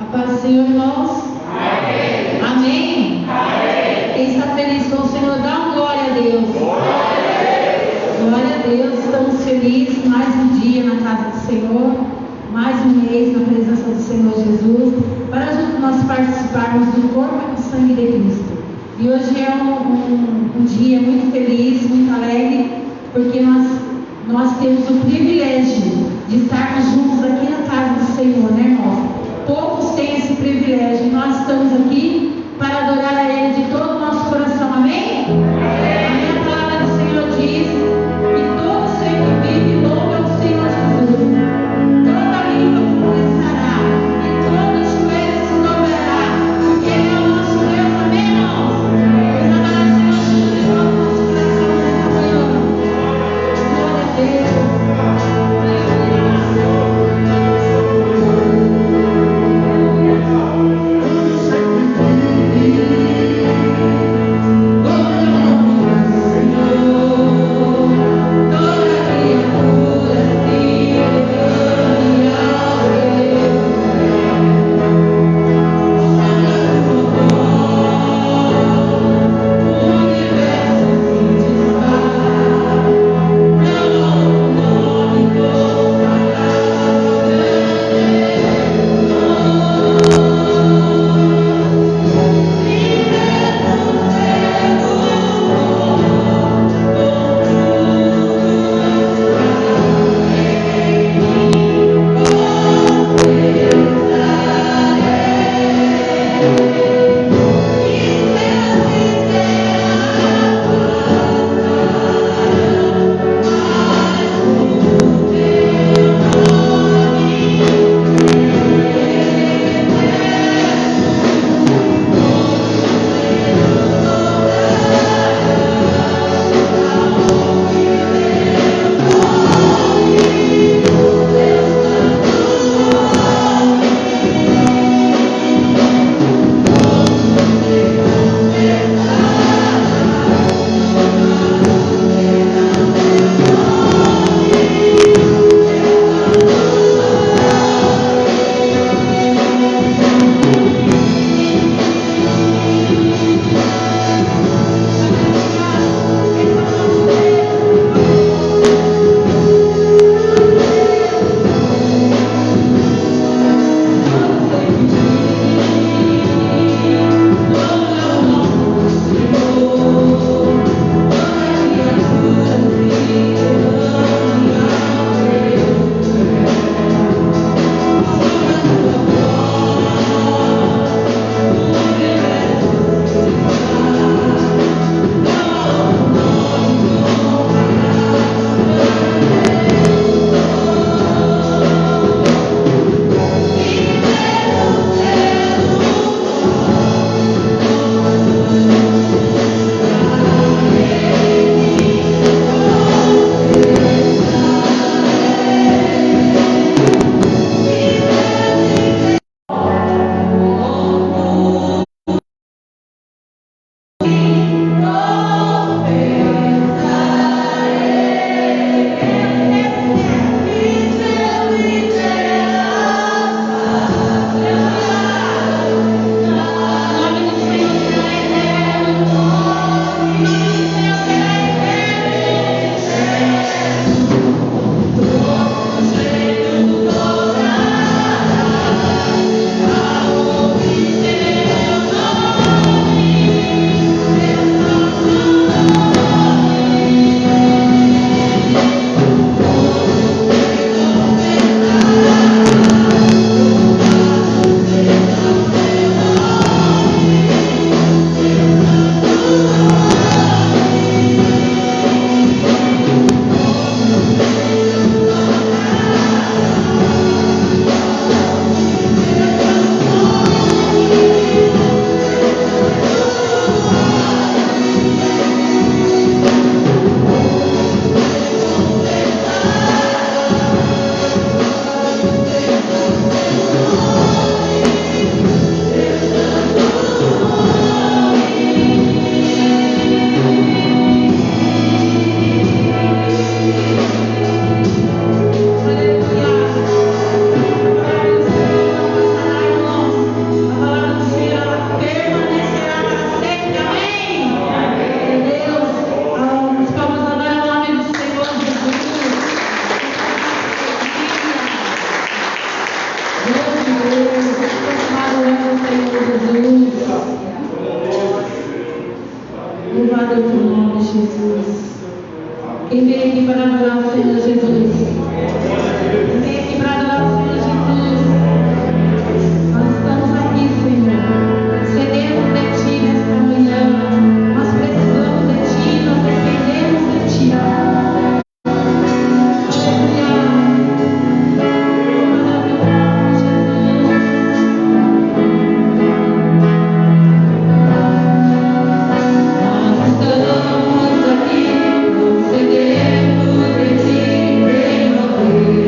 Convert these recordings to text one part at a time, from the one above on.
A paz do Senhor, irmãos. Amém. Amém. Amém. Quem está feliz com o Senhor, dá uma glória a Deus. Glória a Deus. Estamos felizes. Mais um dia na casa do Senhor. Mais um mês na presença do Senhor Jesus. Para juntos nós participarmos do corpo e do sangue de Cristo. E hoje é um dia muito feliz, muito alegre, porque nós temos o privilégio de estarmos juntos aqui na casa do Senhor, né, irmãos? Poucos têm esse privilégio e nós estamos aqui para adorar a Ele de todo o nosso coração, amém? Amém. A palavra do Senhor diz que todo ser que vive louva ao Senhor Jesus. Toda língua confessará e todo joelho se dobrará, porque Ele é o nosso Deus, amém, irmãos? Vamos adorar o Senhor Jesus de todo o nosso coração nesta manhã. Glória a Deus. Louvado é o teu nome, Jesus. Quem veio aqui para adorar o Senhor Jesus? Quem veio aqui para adorar o Senhor Jesus? Nós estamos aqui, Senhor, sedemos de Ti nesta manhã. Nós precisamos de Ti, nós dependemos de Ti. Estamos aqui, sedemos de Ti, vem, ó Deus.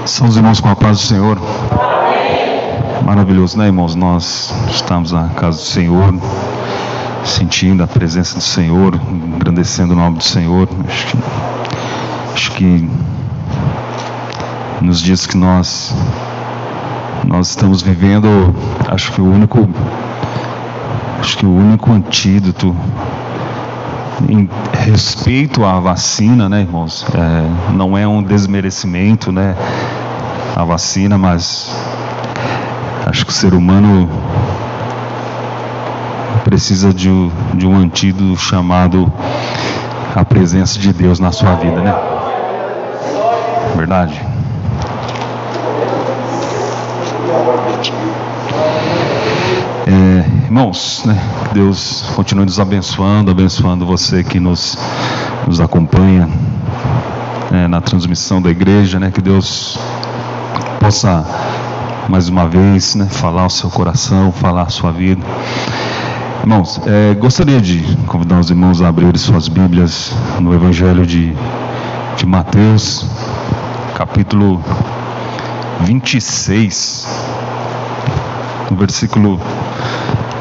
São os irmãos com a paz do Senhor. Maravilhoso, né, irmãos? Nós estamos na casa do Senhor, sentindo a presença do Senhor, engrandecendo o nome do Senhor. Acho que nos dias que nós estamos vivendo, acho que o único antídoto em respeito à vacina, né, irmãos, não é um desmerecimento, né, a vacina, mas acho que o ser humano precisa de um antídoto chamado a presença de Deus na sua vida, né? Verdade? Irmãos, né, que Deus continue nos abençoando você que nos acompanha na transmissão da igreja, né, que Deus possa mais uma vez, né, falar o seu coração, falar a sua vida. Irmãos, gostaria de convidar os irmãos a abrirem suas Bíblias no Evangelho de Mateus, capítulo 26, no versículo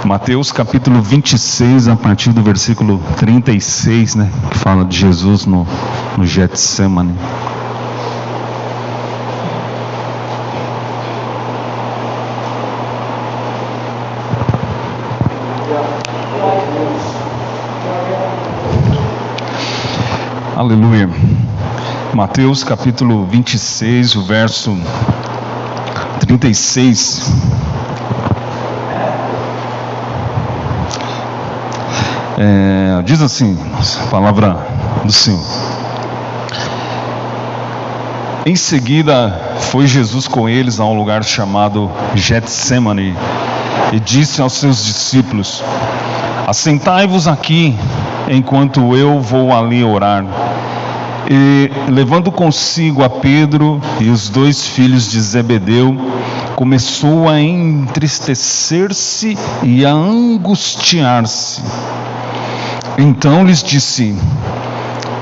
Mateus capítulo 26, a partir do versículo 36, né, que fala de Jesus no Getsemane. Aleluia. Mateus capítulo 26, o verso 36. Diz assim, a palavra do Senhor. Em seguida foi Jesus com eles a um lugar chamado Getsemane e disse aos seus discípulos: assentai-vos aqui enquanto eu vou ali orar. E levando consigo a Pedro e os 2 filhos de Zebedeu, começou a entristecer-se e a angustiar-se. Então lhes disse: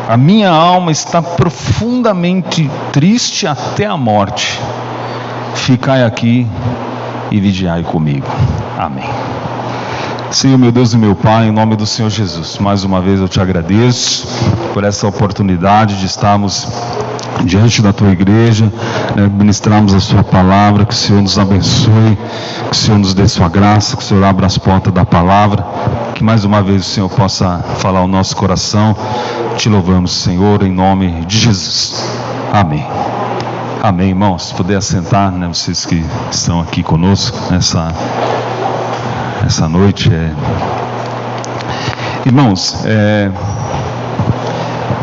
a minha alma está profundamente triste até a morte. Ficai aqui e vigiai comigo. Amém. Senhor, meu Deus e meu Pai, em nome do Senhor Jesus, mais uma vez eu te agradeço por essa oportunidade de estarmos diante da tua igreja, ministrarmos a sua palavra. Que o Senhor nos abençoe, que o Senhor nos dê sua graça, que o Senhor abra as portas da palavra, que mais uma vez o Senhor possa falar ao nosso coração. Te louvamos, Senhor, em nome de Jesus. Amém. Amém, irmãos. Se puder assentar, né, vocês que estão aqui conosco essa noite. Irmãos,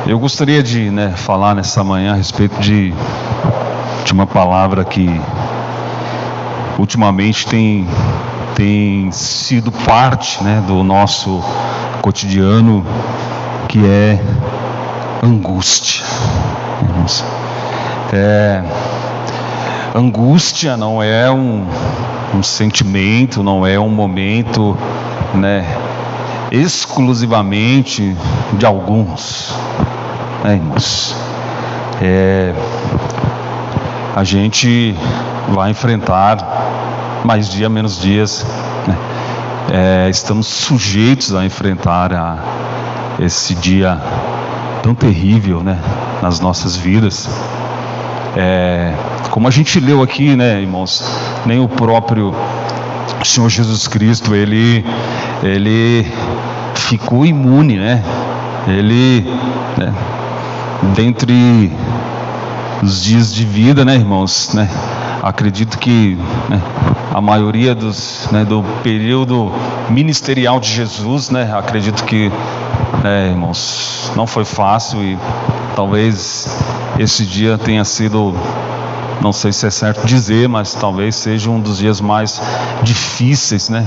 eu gostaria de falar nessa manhã a respeito de uma palavra que ultimamente tem sido parte, do nosso cotidiano, que é angústia. Angústia não é um sentimento, não é um momento, exclusivamente de alguns, irmãos. A gente vai enfrentar mais dia, menos dias, estamos sujeitos a enfrentar esse dia tão terrível, nas nossas vidas. Como a gente leu aqui, irmãos, nem o próprio Senhor Jesus Cristo, ele ficou imune, ele, né, dentre os dias de vida, né, irmãos, né, acredito que, né, a maioria do período ministerial de Jesus, né, acredito que, irmãos, não foi fácil, e talvez esse dia tenha sido, não sei se é certo dizer, mas talvez seja um dos dias mais difíceis, né,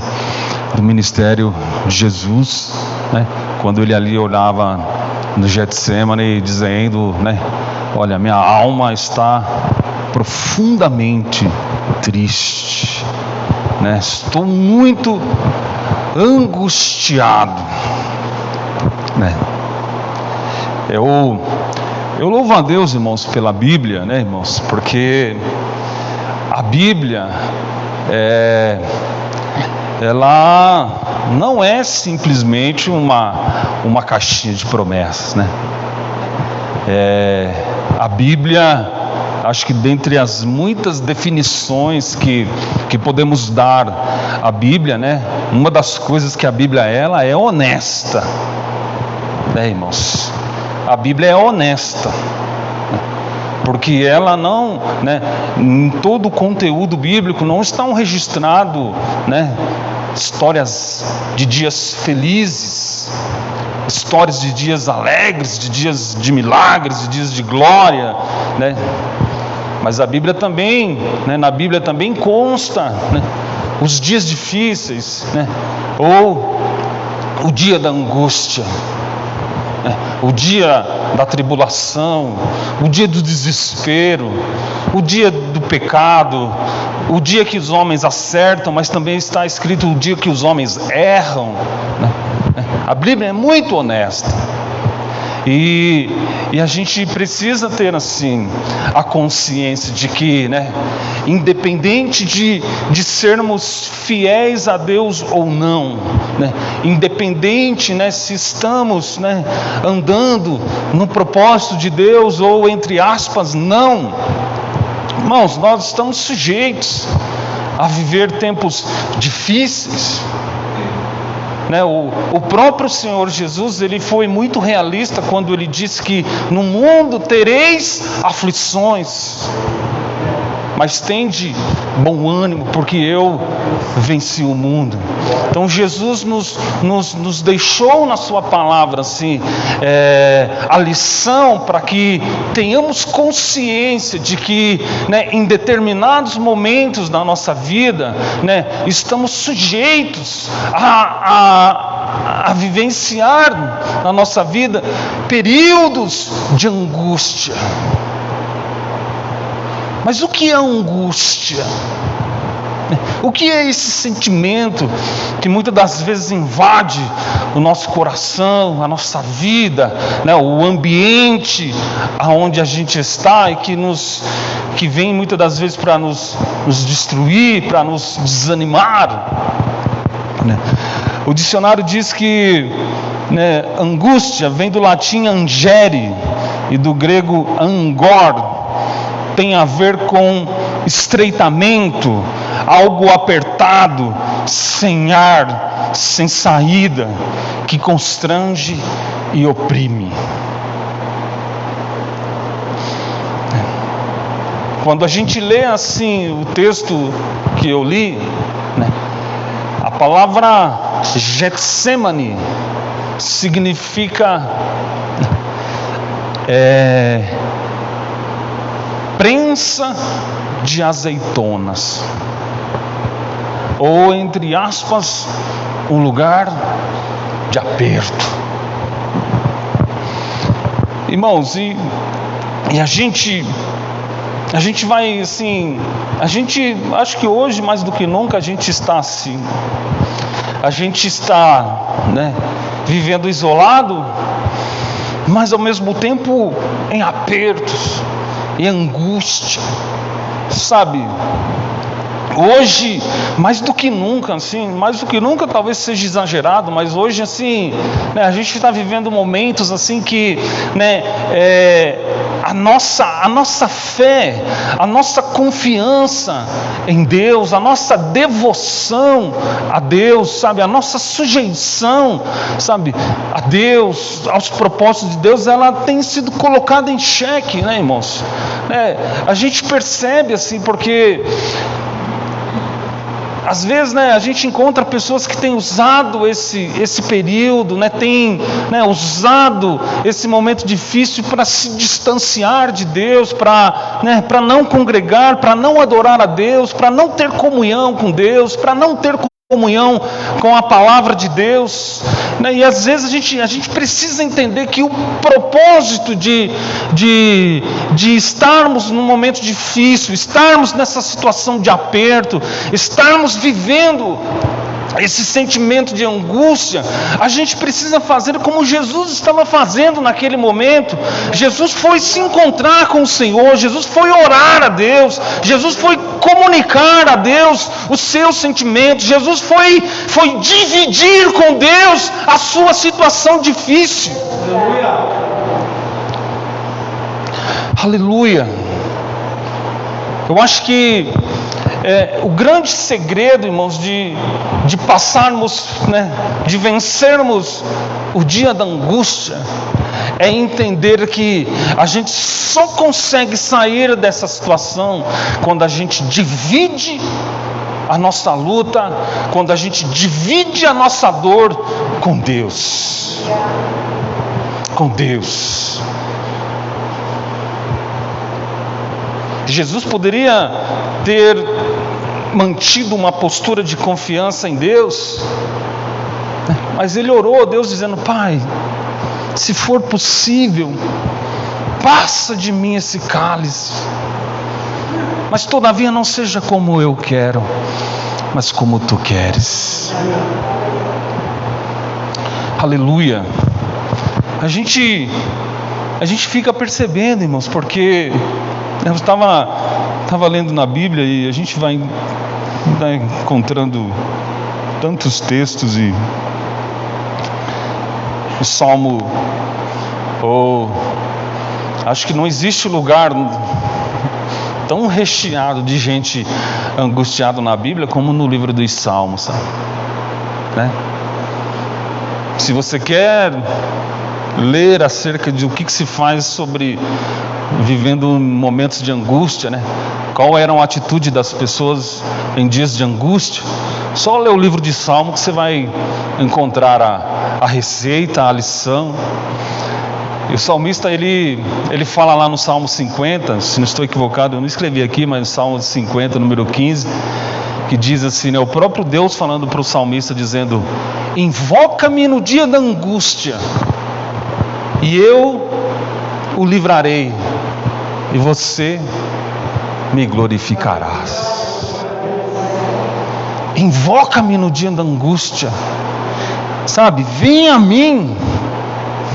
do ministério de Jesus, né, quando ele ali olhava no Getsemane dizendo, né, olha, minha alma está profundamente triste, né, estou muito angustiado, né. Eu louvo a Deus, irmãos, pela Bíblia, né, irmãos, porque a Bíblia ela não é simplesmente uma caixinha de promessas, né? A Bíblia, acho que dentre as muitas definições que podemos dar à Bíblia, né, uma das coisas que a Bíblia ela é honesta, né, irmãos? A Bíblia é honesta, porque ela não, né, em todo o conteúdo bíblico não estão registrados, né, histórias de dias felizes, histórias de dias alegres, de dias de milagres, de dias de glória, né? Mas a Bíblia também, né, na Bíblia também consta, né, os dias difíceis, né, ou o dia da angústia, o dia da tribulação, o dia do desespero, o dia do pecado, o dia que os homens acertam, mas também está escrito o dia que os homens erram, né? A Bíblia é muito honesta, e a gente precisa ter assim a consciência de que, né, independente de sermos fiéis a Deus ou não, né, independente, né, se estamos, né, andando no propósito de Deus ou entre aspas não, irmãos, nós estamos sujeitos a viver tempos difíceis, né? O próprio Senhor Jesus, ele foi muito realista quando ele disse que no mundo tereis aflições, mas tende bom ânimo, porque eu venci o mundo. Então Jesus nos deixou na sua palavra assim, a lição para que tenhamos consciência de que, né, em determinados momentos da nossa vida, né, estamos sujeitos a vivenciar na nossa vida períodos de angústia. Mas o que é angústia? O que é esse sentimento que muitas das vezes invade o nosso coração, a nossa vida, né, o ambiente aonde a gente está, e que vem muitas das vezes para nos destruir, para nos desanimar, né? O dicionário diz que, né, angústia vem do latim angere e do grego angor, tem a ver com estreitamento, algo apertado, sem ar, sem saída, que constrange e oprime. Quando a gente lê assim o texto que eu li, né, a palavra Getsemane significa prensa de azeitonas, ou entre aspas, um lugar de aperto. Irmãos, e a gente vai assim, acho que hoje mais do que nunca a gente está assim, a gente está, né, vivendo isolado, mas ao mesmo tempo em apertos, em angústia, sabe? Hoje, mais do que nunca, assim, mais do que nunca talvez seja exagerado, mas hoje, assim, né, a gente está vivendo momentos assim que, né, a nossa fé, a nossa confiança em Deus, a nossa devoção a Deus, sabe, a nossa sujeição, sabe, a Deus, aos propósitos de Deus, ela tem sido colocada em xeque, né, irmãos? A gente percebe assim, porque às vezes, a gente encontra pessoas que têm usado esse período, têm usado esse momento difícil para se distanciar de Deus, para não congregar, para não adorar a Deus, para não ter comunhão com Deus, para não ter comunhão com a palavra de Deus, e às vezes a gente precisa entender que o propósito de estarmos num momento difícil, estarmos nessa situação de aperto, estarmos vivendo esse sentimento de angústia, a gente precisa fazer como Jesus estava fazendo naquele momento. Jesus foi se encontrar com o Senhor, Jesus foi orar a Deus, Jesus foi comunicar a Deus os seus sentimentos, Jesus foi dividir com Deus a sua situação difícil. Aleluia. Eu acho que o grande segredo, irmãos, de passarmos, de vencermos o dia da angústia, é entender que a gente só consegue sair dessa situação quando a gente divide a nossa luta, quando a gente divide a nossa dor com Deus. Com Deus. Jesus poderia ter mantido uma postura de confiança em Deus, mas ele orou a Deus dizendo: Pai, se for possível, passa de mim esse cálice, mas todavia não seja como eu quero, mas como tu queres. Aleluia. A gente fica percebendo, irmãos, porque eu estava lendo na Bíblia e a gente vai encontrando tantos textos, e o Salmo, acho que não existe lugar tão recheado de gente angustiada na Bíblia como no livro dos Salmos, sabe? Se você quer ler acerca de o que se faz sobre vivendo momentos de angústia, qual era a atitude das pessoas em dias de angústia, só ler o livro de Salmo que você vai encontrar a receita, a lição. E o salmista, ele fala lá no Salmo 50, se não estou equivocado, eu não escrevi aqui, mas no Salmo 50, número 15, que diz assim, o próprio Deus falando para o salmista, dizendo: invoca-me no dia da angústia, e eu o livrarei, e você me glorificarás. Invoca-me no dia da angústia, sabe? Vem a mim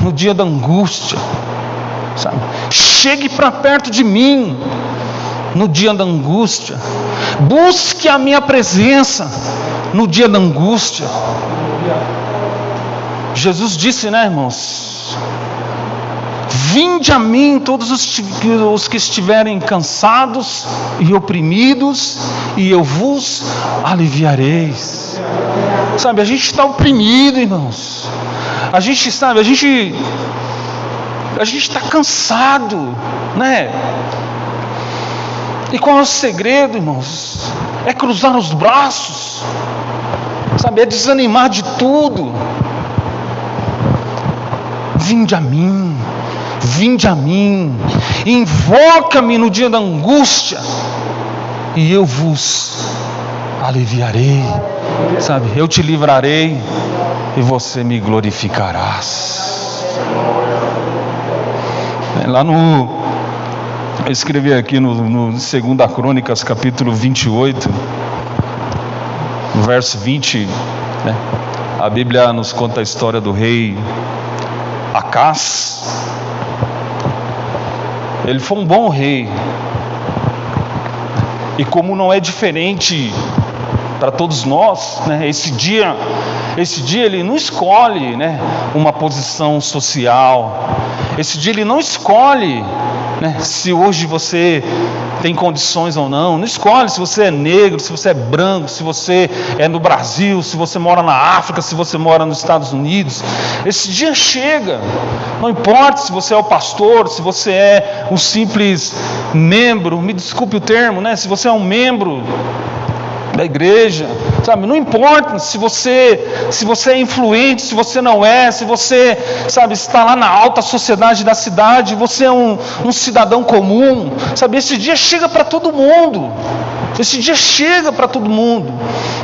no dia da angústia, sabe? Chegue para perto de mim no dia da angústia. Busque a minha presença no dia da angústia. Jesus disse, irmãos: vinde a mim todos os que estiverem cansados e oprimidos, e eu vos aliviarei. Sabe, a gente está oprimido, irmãos. A gente está cansado, E qual é o segredo, irmãos? É cruzar os braços, sabe? É desanimar de tudo. Vinde a mim, invoca-me no dia da angústia, e eu vos aliviarei, sabe? Eu te livrarei, e você me glorificarás. Eu escrevi aqui no 2 Crônicas, capítulo 28, no verso 20, a Bíblia nos conta a história do rei Acás. Ele foi um bom rei, e como não é diferente para todos nós, esse dia ele não escolhe, uma posição social. Esse dia ele não escolhe né? Se hoje você tem condições ou não. Não escolhe se você é negro, se você é branco, se você é no Brasil, se você mora na África, se você mora nos Estados Unidos. Esse dia chega. Não importa se você é o pastor, se você é um simples membro, me desculpe o termo, né? Se você é um membro da igreja, sabe, não importa se você é influente, se você não é, se você, sabe, está lá na alta sociedade da cidade, você é um cidadão comum, sabe, esse dia chega para todo mundo, esse dia chega para todo mundo.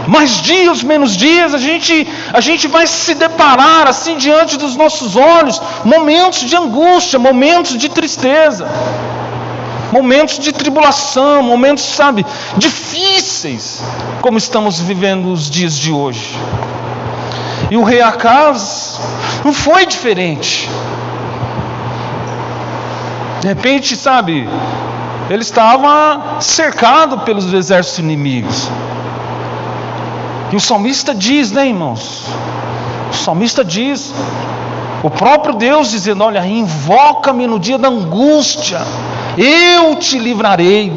Mais dias, menos dias, a gente vai se deparar assim diante dos nossos olhos, momentos de angústia, momentos de tristeza, momentos de tribulação, momentos, sabe, difíceis, como estamos vivendo os dias de hoje. E o rei Acaz não foi diferente. De repente, sabe, ele estava cercado pelos exércitos inimigos. E o salmista diz, né, irmãos? O salmista diz, o próprio Deus dizendo: olha, invoca-me no dia da angústia, eu te livrarei.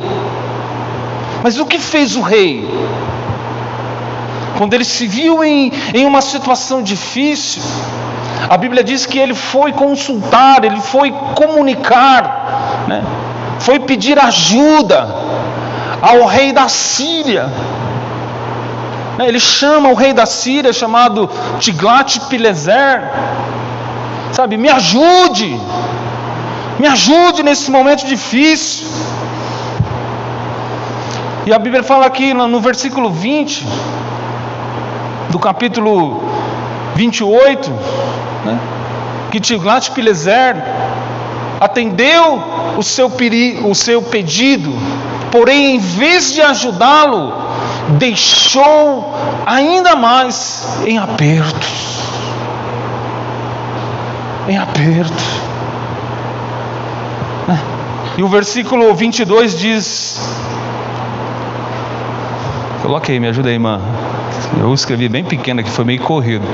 Mas o que fez o rei? Quando ele se viu em uma situação difícil, a Bíblia diz que ele foi consultar, ele foi comunicar, né? Foi pedir ajuda ao rei da Síria. Ele chama o rei da Síria, chamado Tiglat-Pileser, sabe, me ajude nesse momento difícil. E a Bíblia fala aqui no versículo 20 do capítulo 28, né, que Tiglat-Pileser atendeu o seu pedido, porém, em vez de ajudá-lo, deixou ainda mais em apertos. E o versículo 22 diz, coloquei, me ajuda aí, irmã. Eu escrevi bem pequeno aqui, foi meio corrido.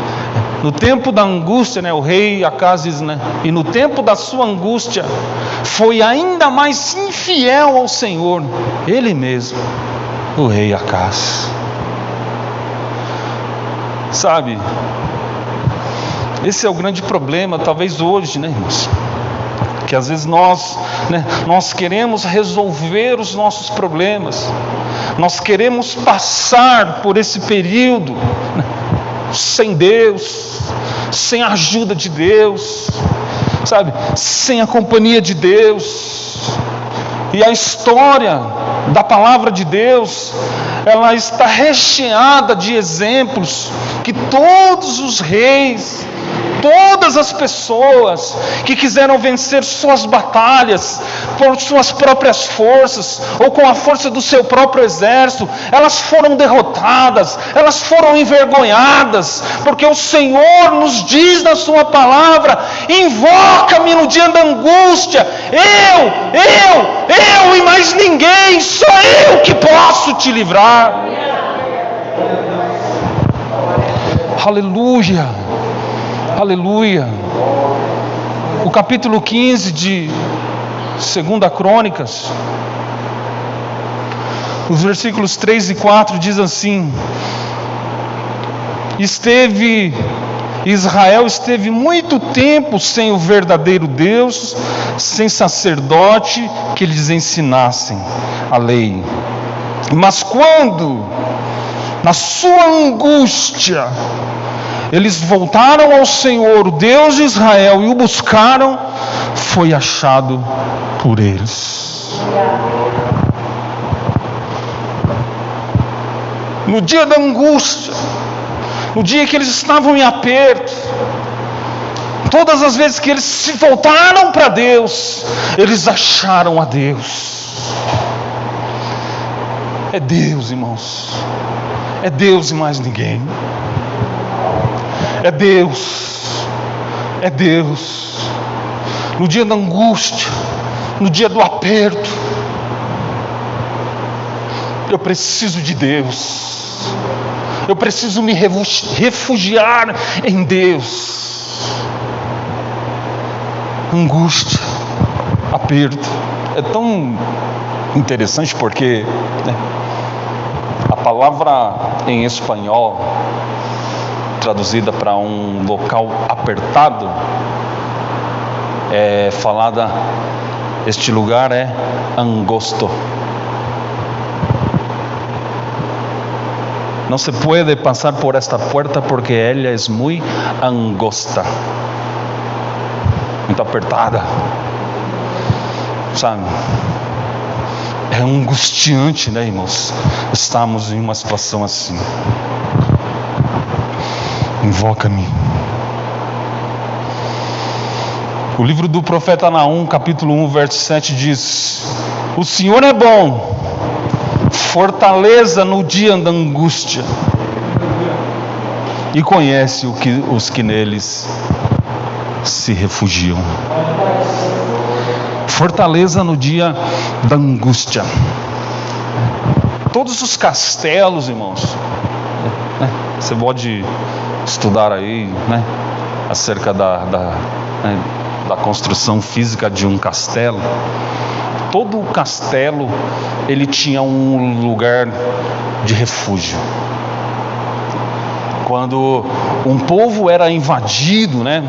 No tempo da angústia, né, o rei Acaz diz, né, e no tempo da sua angústia, foi ainda mais infiel ao Senhor, ele mesmo, o rei Acaz. Sabe, esse é o grande problema, talvez hoje, né, irmãos? Que às vezes nós queremos resolver os nossos problemas, nós queremos passar por esse período, né, sem Deus, sem a ajuda de Deus, sabe, sem a companhia de Deus. E a história da palavra de Deus, ela está recheada de exemplos que todos os reis, todas as pessoas que quiseram vencer suas batalhas por suas próprias forças ou com a força do seu próprio exército, elas foram derrotadas, elas foram envergonhadas, porque o Senhor nos diz na sua palavra: invoca-me no dia da angústia, eu e mais ninguém, só eu que posso te livrar. Aleluia. Aleluia. O capítulo 15 de 2 Crônicas, os versículos 3 e 4 diz assim: Israel esteve muito tempo sem o verdadeiro Deus, sem sacerdote que lhes ensinassem a lei. Mas quando, na sua angústia, eles voltaram ao Senhor, o Deus de Israel, e o buscaram, foi achado por eles. No dia da angústia, no dia que eles estavam em aperto, todas as vezes que eles se voltaram para Deus, eles acharam a Deus. É Deus, irmãos. É Deus e mais ninguém. É Deus. É Deus. No dia da angústia, no dia do aperto, eu preciso de Deus. Eu preciso me refugiar em Deus. Angústia, aperto. é tão interessante porque, né, a palavra em espanhol traduzida para um local apertado é falada, este lugar é angosto. Não se pode passar por esta porta porque ela é muito angosta, muito apertada, sabe? É angustiante, né, irmãos? Estamos em uma situação assim. Invoca-me. O livro do profeta Naum, capítulo 1, verso 7 diz: o Senhor é bom, fortaleza no dia da angústia, e conhece os que neles se refugiam. Fortaleza no dia da angústia. Todos os castelos, irmãos, né? Você pode estudar aí, né, acerca da construção física de um castelo. Todo o castelo, ele tinha um lugar de refúgio. Quando um povo era invadido, né,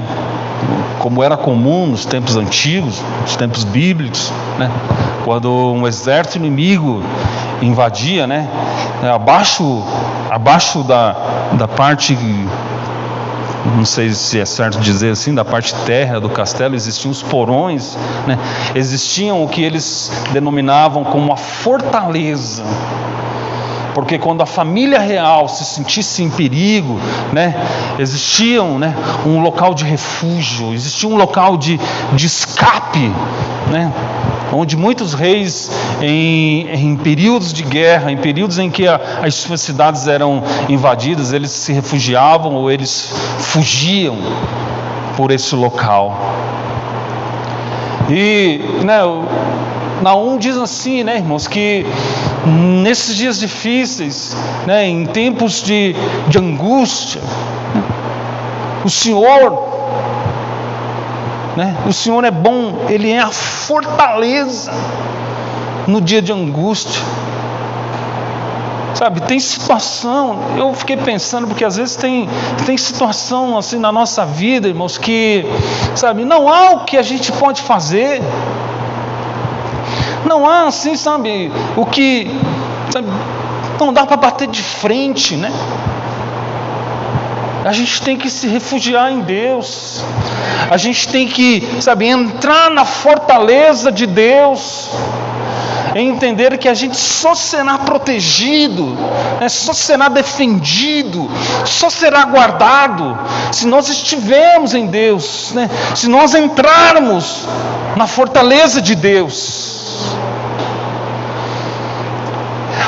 como era comum nos tempos antigos, nos tempos bíblicos, né, quando um exército inimigo invadia, né, abaixo da parte, não sei se é certo dizer assim, da parte terra do castelo, existiam os porões, né? Existiam o que eles denominavam como a fortaleza, porque quando a família real se sentisse em perigo, né, existia, né, um local de refúgio, existia um local de escape, né, onde muitos reis, em períodos de guerra, em períodos em que as suas cidades eram invadidas, eles se refugiavam ou eles fugiam por esse local. E, né, Naum diz assim, né, irmãos, que nesses dias difíceis, né, em tempos de angústia, o Senhor é bom, Ele é a fortaleza no dia de angústia. Sabe, tem situação, eu fiquei pensando, porque às vezes tem situação assim na nossa vida, irmãos, que, sabe, não há o que a gente pode fazer. Não há assim, sabe, o que, sabe, não dá para bater de frente, né? A gente tem que se refugiar em Deus. A gente tem que, sabe, entrar na fortaleza de Deus. Entender que a gente só será protegido, né, só será defendido, só será guardado se nós estivermos em Deus, né, se nós entrarmos na fortaleza de Deus.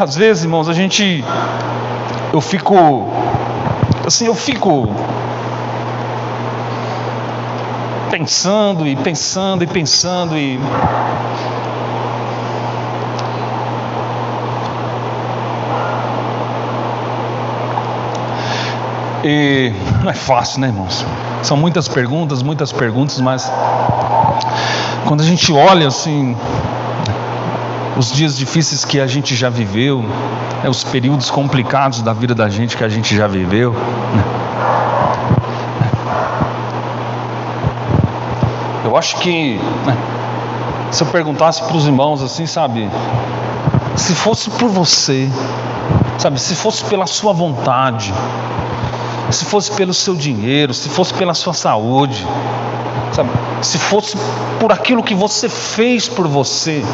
Às vezes, irmãos, eu fico pensando e não é fácil, né, irmãos? São muitas perguntas, mas quando a gente olha assim os dias difíceis que a gente já viveu, né, os períodos complicados da vida da gente que a gente já viveu, né? Eu acho que, né, se eu perguntasse para os irmãos assim, sabe, se fosse por você, sabe, se fosse pela sua vontade, se fosse pelo seu dinheiro, se fosse pela sua saúde, sabe, se fosse por aquilo que você fez por você,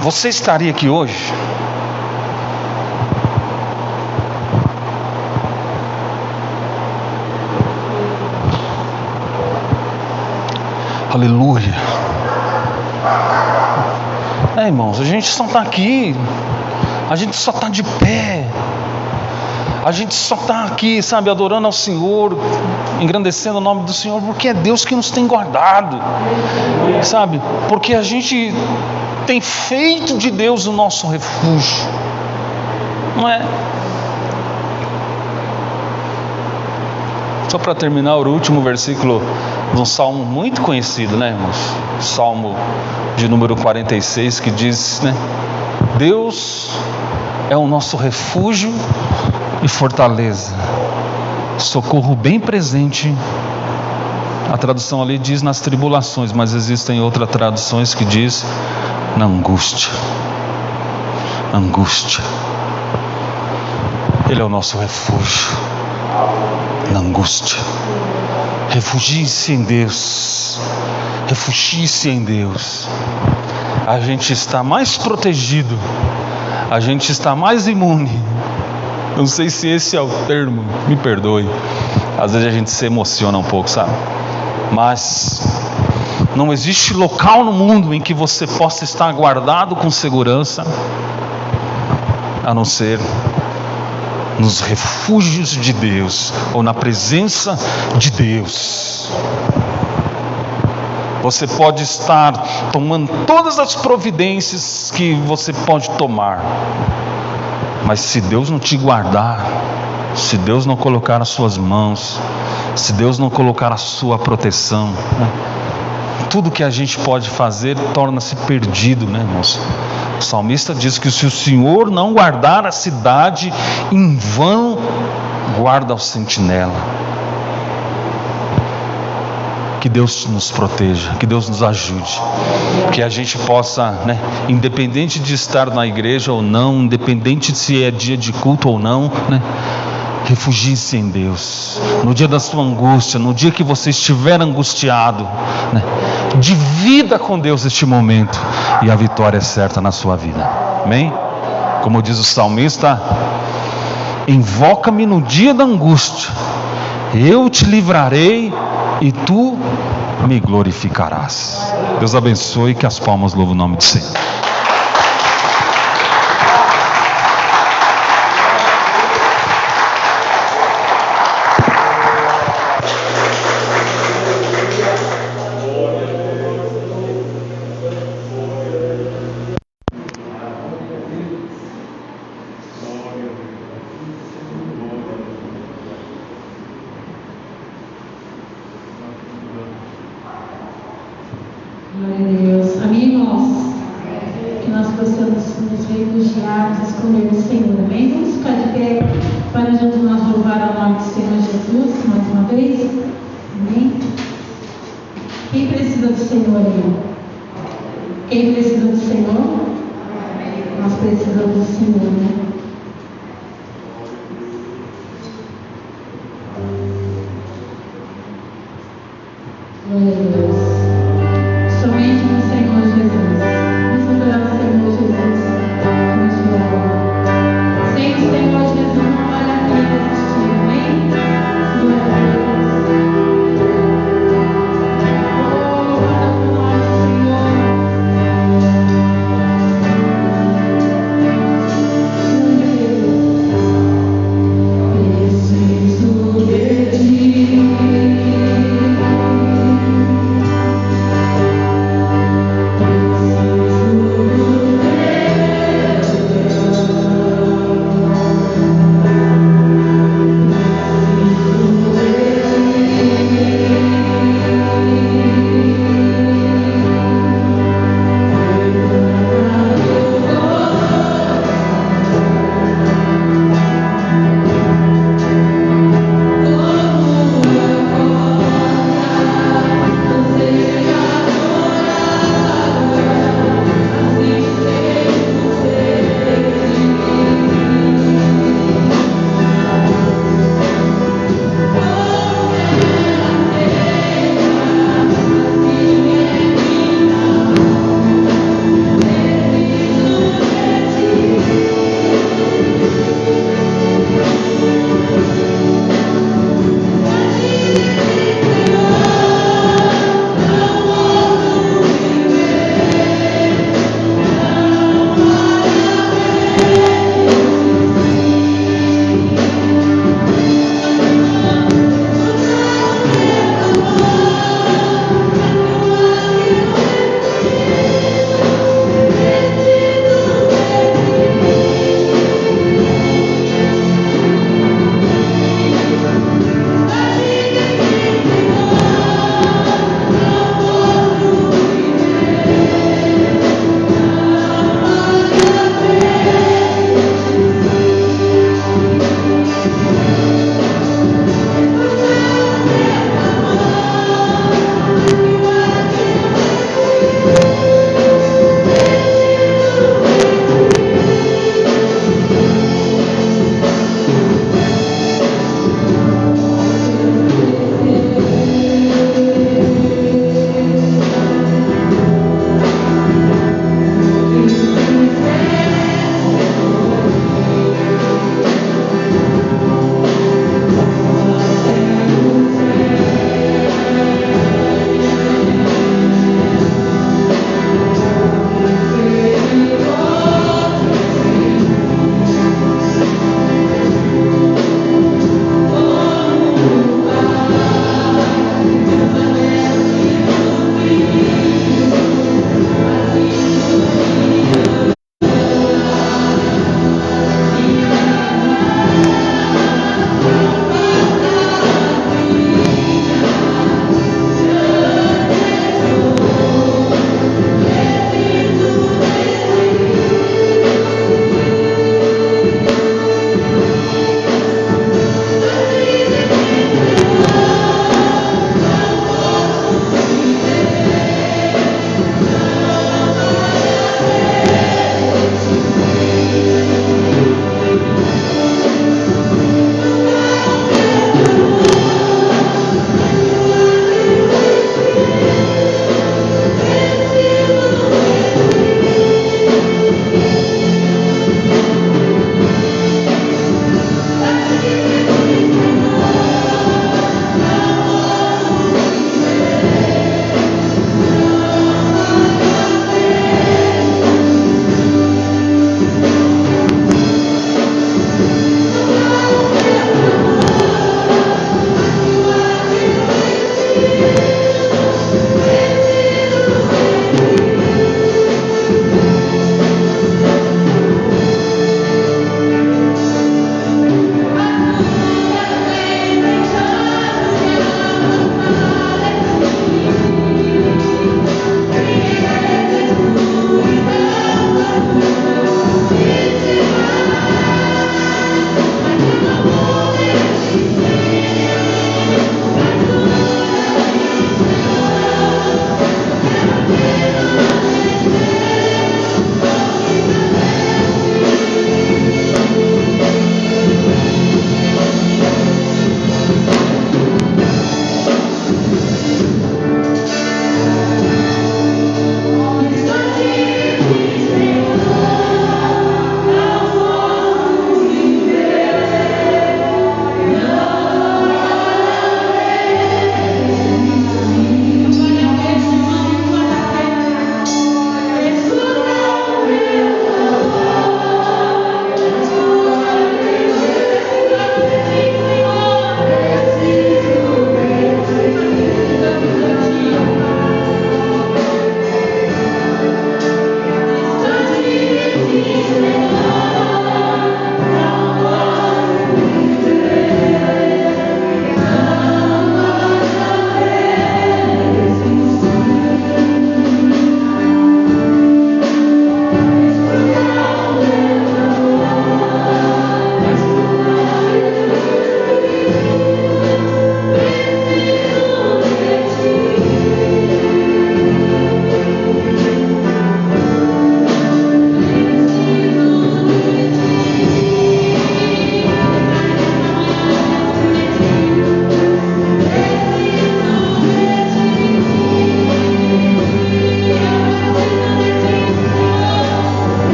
você estaria aqui hoje? Aleluia. Irmãos, a gente só está aqui, a gente só está de pé, a gente só está aqui, sabe, adorando ao Senhor, engrandecendo o nome do Senhor, porque é Deus que nos tem guardado, sabe, porque a gente tem feito de Deus o nosso refúgio, não é? Só para terminar, o último versículo de um salmo muito conhecido, né, irmãos? Salmo de número 46, que diz, né? Deus é o nosso refúgio e fortaleza, socorro bem presente. A tradução ali diz nas tribulações, mas existem outras traduções que diz na angústia. Angústia. Ele é o nosso refúgio na angústia. Refugie-se em Deus. Refugie-se em Deus. A gente está mais protegido. A gente está mais imune. Não sei se esse é o termo, me perdoe. Às vezes a gente se emociona um pouco, sabe? Mas não existe local no mundo em que você possa estar guardado com segurança, a não ser nos refúgios de Deus, ou na presença de Deus. Você pode estar tomando todas as providências que você pode tomar, mas se Deus não te guardar, se Deus não colocar as suas mãos, se Deus não colocar a sua proteção, né? Tudo que a gente pode fazer torna-se perdido, né, irmãos? O salmista diz que se o Senhor não guardar a cidade, em vão guarda o sentinela. Que Deus nos proteja, que Deus nos ajude, que a gente possa, né, independente de estar na igreja ou não, independente se é dia de culto ou não, né, refugie-se em Deus. No dia da sua angústia, no dia que você estiver angustiado, né, divida com Deus este momento e a vitória é certa na sua vida. Amém? Como diz o salmista, invoca-me no dia da angústia, eu te livrarei e tu me glorificarás. Deus abençoe, que as palmas louvam o nome do Senhor. Glória a Deus. Amém, irmãos? Que nós possamos nos refugiar, escolher o Senhor. Amém? Vamos ficar de pé para juntos nós louvar ao nome do Senhor Jesus mais uma vez. Amém? Quem precisa do Senhor aí? Quem precisa do Senhor? Nós precisamos do Senhor, né? Glória a Deus. Somente no Senhor Jesus. Vamos adorar o Senhor Jesus. Vamos orar. Sem o Senhor Jesus não vale a pena existir. Amém? Glória a Deus. Oh, louvado o nome do Senhor.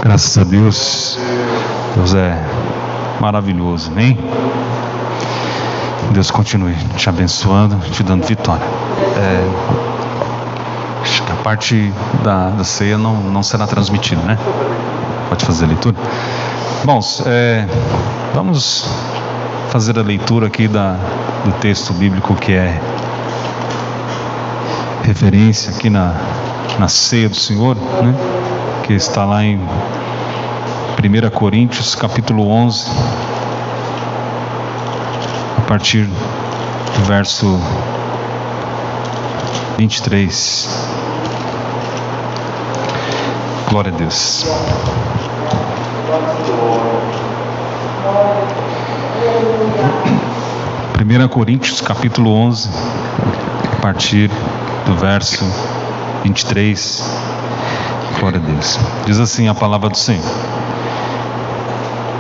Graças a Deus, Deus é maravilhoso, amém? Deus continue te abençoando, te dando vitória. Acho que a parte da ceia não será transmitida, né? Pode fazer a leitura? Bons, vamos fazer a leitura aqui do texto bíblico que é referência aqui na ceia do Senhor, né? Que está lá em 1 Coríntios capítulo 11, a partir do verso 23. Glória a Deus. Primeira Coríntios capítulo 11, a partir do verso 23. Glória a Deus. Diz assim a palavra do Senhor: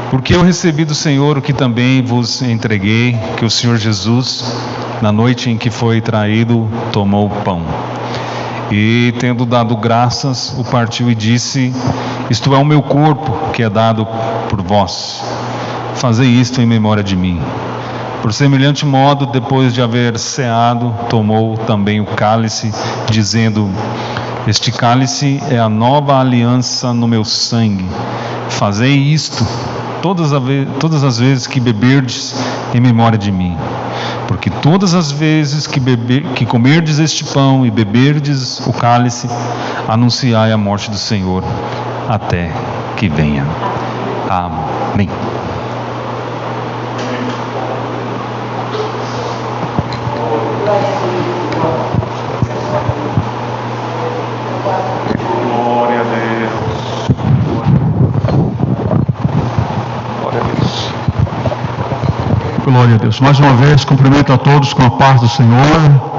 porque eu recebi do Senhor o que também vos entreguei, que o Senhor Jesus, na noite em que foi traído, tomou o pão. E, tendo dado graças, o partiu e disse: isto é o meu corpo, que é dado por vós. Fazei isto em memória de mim. Por semelhante modo, depois de haver ceado, tomou também o cálice, dizendo: este cálice é a nova aliança no meu sangue. Fazei isto todas as vezes que beberdes em memória de mim. Porque todas as vezes que comerdes este pão e beberdes o cálice, anunciai a morte do Senhor até que venha. Amém. Glória a Deus. Glória a Deus. Glória a Deus. Mais uma vez, cumprimento a todos com a paz do Senhor.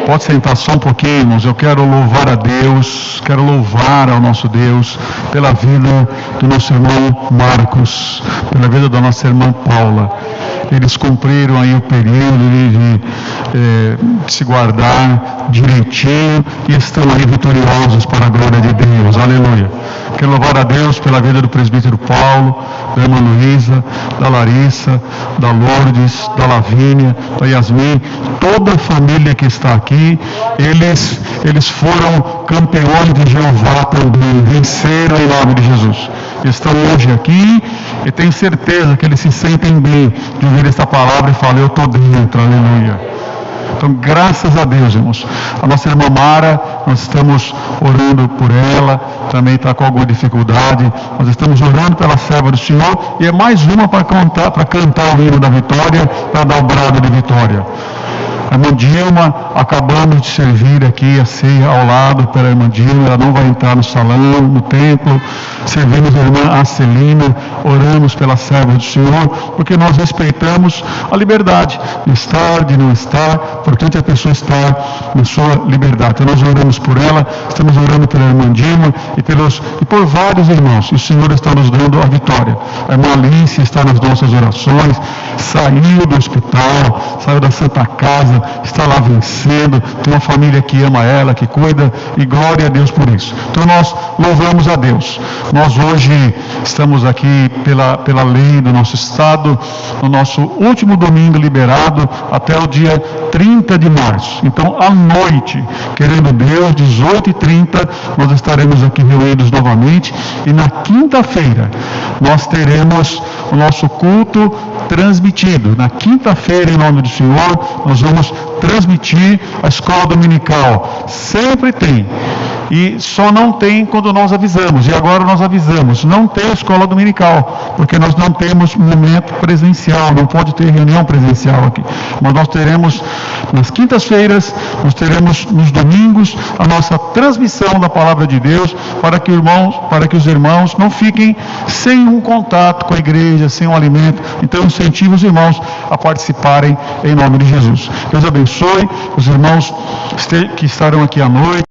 Pode sentar só um pouquinho, irmãos. Eu quero louvar a Deus, quero louvar ao nosso Deus pela vida do nosso irmão Marcos, pela vida da nossa irmã Paula. Eles cumpriram aí o período de se guardar direitinho e estão aí vitoriosos para a glória de Deus. Aleluia. Quero louvar a Deus pela vida do presbítero Paulo, da irmã Luísa, da Larissa, da Lourdes, da Lavínia, da Yasmin, toda a família que está aqui. Eles foram campeões de Jeová também, venceram em nome de Jesus. Estão hoje aqui e tenho certeza que eles se sentem bem de ouvir esta palavra e falam: eu estou dentro, aleluia. Então, graças a Deus, irmãos. A nossa irmã Mara, nós estamos orando por ela, também está com alguma dificuldade. Nós estamos orando pela serva do Senhor e é mais uma para cantar o hino da vitória, para dar o brado de vitória. A irmã Dilma, acabamos de servir aqui a ceia ao lado pela irmã Dilma, ela não vai entrar no salão, no templo. Servimos a irmã Arcelina, oramos pela serva do Senhor, porque nós respeitamos a liberdade de estar, de não estar, portanto a pessoa estar na sua liberdade. Então nós oramos por ela, estamos orando pela irmã Dilma e por vários irmãos, e o Senhor está nos dando a vitória. A irmã Alice está nas nossas orações, saiu do hospital, saiu da Santa Casa, está lá vencendo, tem uma família que ama ela, que cuida, e glória a Deus por isso. Então nós louvamos a Deus. Nós hoje estamos aqui pela lei do nosso estado, no nosso último domingo liberado até o dia 30 de março. Então à noite, querendo Deus, 18h30, nós estaremos aqui reunidos novamente, e na quinta-feira nós teremos o nosso culto transmitido. Na quinta-feira, em nome do Senhor, nós vamos transmitir a escola dominical. Sempre tem E só não tem quando nós avisamos. E agora nós avisamos. Não tem escola dominical, porque nós não temos momento presencial. Não pode ter reunião presencial aqui. Mas nós teremos nas quintas-feiras, nós teremos nos domingos a nossa transmissão da palavra de Deus para que os irmãos não fiquem sem um contato com a igreja, sem um alimento. Então, incentivo os irmãos a participarem em nome de Jesus. Deus abençoe os irmãos que estarão aqui à noite.